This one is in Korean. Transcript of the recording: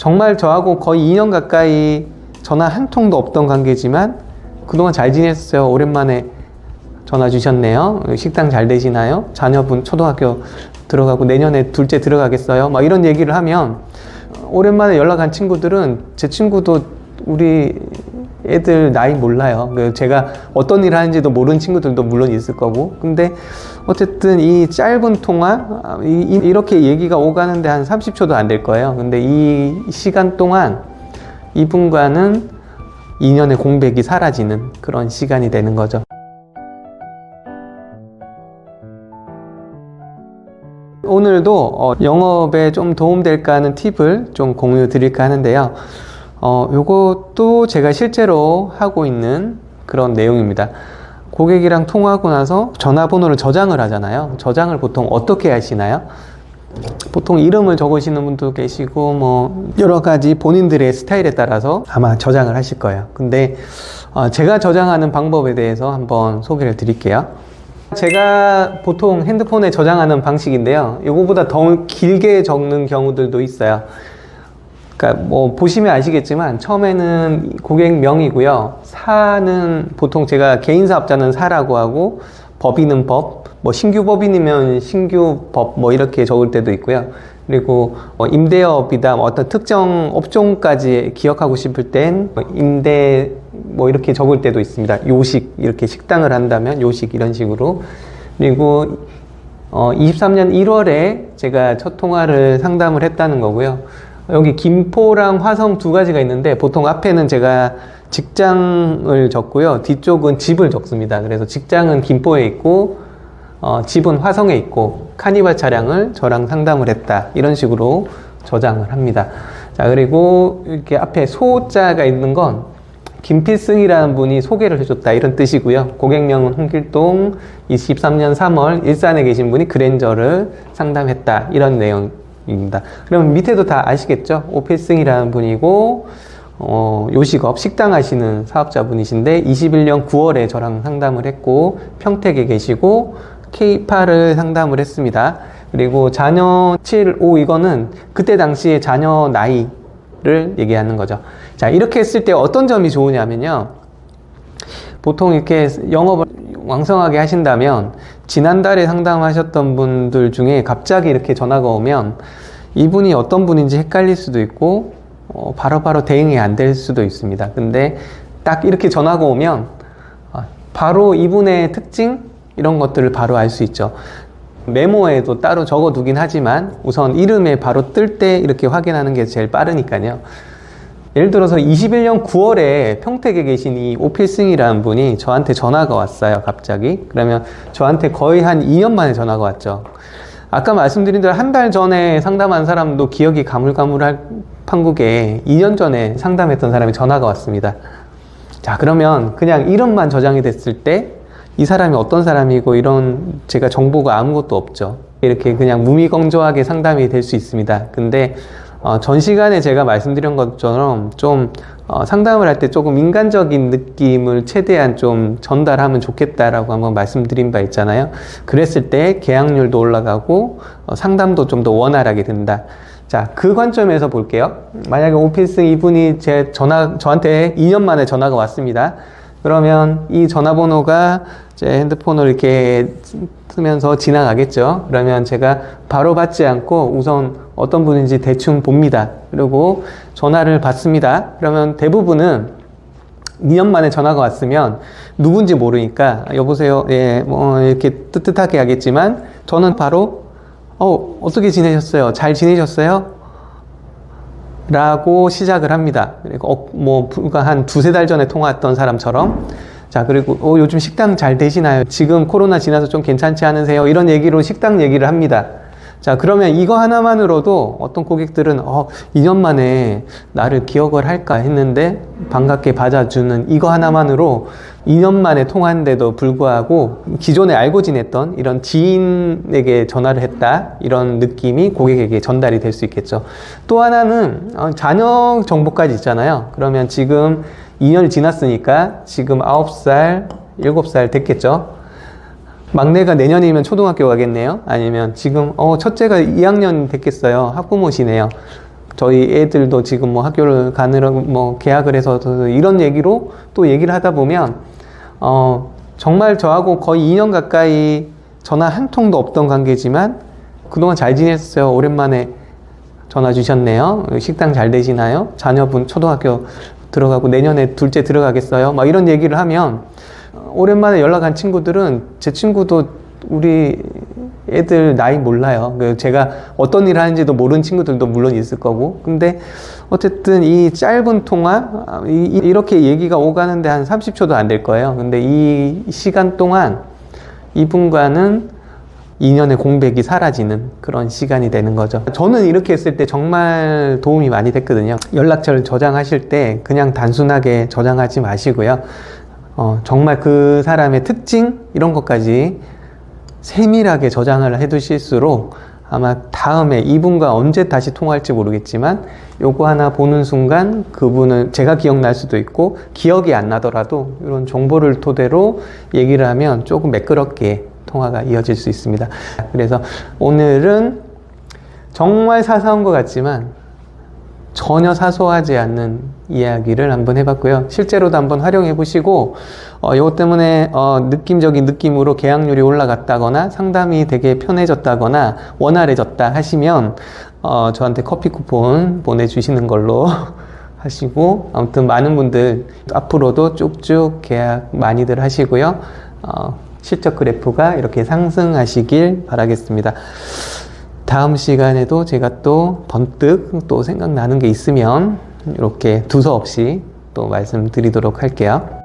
정말 저하고 거의 2년 가까이 전화 한 통도 없던 관계지만 그동안 잘 지냈어요. 오랜만에 전화 주셨네요. 식당 잘 되시나요? 자녀분 초등학교 들어가고 내년에 둘째 들어가겠어요? 막 이런 얘기를 하면 오랜만에 연락한 친구들은 제 친구도 우리 애들 나이 몰라요. 제가 어떤 일을 하는지도 모르는 친구들도 물론 있을 거고. 근데 어쨌든 이 짧은 통화, 이렇게 얘기가 오가는데 한 30초도 안 될 거예요. 근데 이 시간 동안 이분과는 2년의 공백이 사라지는 그런 시간이 되는 거죠. 오늘도 영업에 좀 도움될까 하는 팁을 좀 공유 드릴까 하는데요. 요것도 제가 실제로 하고 있는 그런 내용입니다. 고객이랑 통화하고 나서 전화번호를 저장을 하잖아요. 저장을 보통 어떻게 하시나요? 보통 이름을 적으시는 분도 계시고 뭐 여러 가지 본인들의 스타일에 따라서 아마 저장을 하실 거예요. 근데 제가 저장하는 방법에 대해서 한번 소개를 드릴게요. 제가 보통 핸드폰에 저장하는 방식인데요. 이거보다 더 길게 적는 경우들도 있어요. 그러니까 뭐 보시면 아시겠지만 처음에는 고객명이고요. 사는 보통 제가 개인 사업자는 사라고 하고 법인은 법, 뭐 신규 법인이면 신규 법 뭐 이렇게 적을 때도 있고요. 그리고 임대업이다 뭐 어떤 특정 업종까지 기억하고 싶을 땐 임대 뭐 이렇게 적을 때도 있습니다. 요식 이렇게 식당을 한다면 요식 이런 식으로. 그리고 23년 1월에 제가 첫 통화를 상담을 했다는 거고요. 여기 김포랑 화성 두 가지가 있는데 보통 앞에는 제가 직장을 적고요. 뒤쪽은 집을 적습니다. 그래서 직장은 김포에 있고 집은 화성에 있고 카니발 차량을 저랑 상담을 했다. 이런 식으로 저장을 합니다. 자, 그리고 이렇게 앞에 소자가 있는 건 김필승이라는 분이 소개를 해줬다 이런 뜻이고요. 고객명은 홍길동, 23년 3월 일산에 계신 분이 그랜저를 상담했다 이런 내용입니다. 그러면 밑에도 다 아시겠죠? 오필승이라는 분이고 요식업 식당 하시는 사업자분이신데 21년 9월에 저랑 상담을 했고 평택에 계시고 K8을 상담을 했습니다. 그리고 자녀 7, 5 이거는 그때 당시에 자녀 나이를 얘기하는 거죠. 자, 이렇게 했을 때 어떤 점이 좋으냐면요. 보통 이렇게 영업을 왕성하게 하신다면 지난달에 상담하셨던 분들 중에 갑자기 이렇게 전화가 오면 이분이 어떤 분인지 헷갈릴 수도 있고 바로바로 대응이 안 될 수도 있습니다. 근데 딱 이렇게 전화가 오면 바로 이분의 특징 이런 것들을 바로 알 수 있죠. 메모에도 따로 적어 두긴 하지만 우선 이름에 바로 뜰 때 이렇게 확인하는 게 제일 빠르니까요. 예를 들어서 21년 9월에 평택에 계신 이 오필승이라는 분이 저한테 전화가 왔어요. 갑자기. 그러면 저한테 거의 한 2년 만에 전화가 왔죠. 아까 말씀드린 대로 한 달 전에 상담한 사람도 기억이 가물가물할 판국에 2년 전에 상담했던 사람이 전화가 왔습니다. 자, 그러면 그냥 이름만 저장이 됐을 때 이 사람이 어떤 사람이고 이런 제가 정보가 아무것도 없죠. 이렇게 그냥 무미건조하게 상담이 될 수 있습니다. 근데 전 시간에 제가 말씀드린 것처럼 좀 상담을 할 때 조금 인간적인 느낌을 최대한 좀 전달하면 좋겠다라고 한번 말씀드린 바 있잖아요. 그랬을 때 계약률도 올라가고 상담도 좀 더 원활하게 된다. 자, 그 관점에서 볼게요. 만약에 오필승 이분이 저한테 2년 만에 전화가 왔습니다. 그러면 이 전화번호가 제 핸드폰을 이렇게 쓰면서 지나가겠죠. 그러면 제가 바로 받지 않고 우선 어떤 분인지 대충 봅니다. 그리고 전화를 받습니다. 그러면 대부분은 2년 만에 전화가 왔으면 누군지 모르니까 여보세요. 예, 뭐 이렇게 뜨뜻하게 하겠지만 저는 바로 어떻게 지내셨어요? 잘 지내셨어요? 라고 시작을 합니다. 그리고 뭐 불과 한 두세 달 전에 통화했던 사람처럼 자, 그리고 요즘 식당 잘 되시나요? 지금 코로나 지나서 좀 괜찮지 않으세요? 이런 얘기로 식당 얘기를 합니다. 자, 그러면 이거 하나만으로도 어떤 고객들은 2년 만에 나를 기억을 할까 했는데 반갑게 받아주는 이거 하나만으로 2년 만에 통화한데도 불구하고 기존에 알고 지냈던 이런 지인에게 전화를 했다 이런 느낌이 고객에게 전달이 될 수 있겠죠. 또 하나는 자녀 정보까지 있잖아요. 그러면 지금 2년이 지났으니까 지금 9살, 7살 됐겠죠. 막내가 내년이면 초등학교 가겠네요. 아니면 지금 첫째가 2학년 됐겠어요. 학부모시네요. 저희 애들도 지금 뭐 학교를 가느라고 뭐 계약을 해서 이런 얘기로 또 얘기를 하다 보면 정말 저하고 거의 2년 가까이 전화 한 통도 없던 관계지만 그동안 잘 지냈어요. 오랜만에 전화 주셨네요. 식당 잘 되시나요? 자녀분 초등학교 들어가고 내년에 둘째 들어가겠어요? 막 이런 얘기를 하면 오랜만에 연락한 친구들은 제 친구도 우리 애들 나이 몰라요. 제가 어떤 일을 하는지도 모르는 친구들도 물론 있을 거고. 근데 어쨌든 이 짧은 통화, 이렇게 얘기가 오가는데 한 30초도 안 될 거예요. 근데 이 시간 동안 이분과는 2년의 공백이 사라지는 그런 시간이 되는 거죠. 저는 이렇게 했을 때 정말 도움이 많이 됐거든요. 연락처를 저장하실 때 그냥 단순하게 저장하지 마시고요. 정말 그 사람의 특징 이런 것까지 세밀하게 저장을 해 두실수록 아마 다음에 이분과 언제 다시 통화할지 모르겠지만 요거 하나 보는 순간 그분은 제가 기억날 수도 있고 기억이 안 나더라도 이런 정보를 토대로 얘기를 하면 조금 매끄럽게 통화가 이어질 수 있습니다. 그래서 오늘은 정말 사소한 것 같지만 전혀 사소하지 않는 이야기를 한번 해봤고요. 실제로도 한번 활용해 보시고 이것 때문에 느낌적인 느낌으로 계약률이 올라갔다거나 상담이 되게 편해졌다거나 원활해졌다 하시면 저한테 커피 쿠폰 보내주시는 걸로 하시고 아무튼 많은 분들 앞으로도 쭉쭉 계약 많이들 하시고요. 실적 그래프가 이렇게 상승하시길 바라겠습니다. 다음 시간에도 제가 또 번뜩 또 생각나는 게 있으면 이렇게 두서없이 또 말씀드리도록 할게요.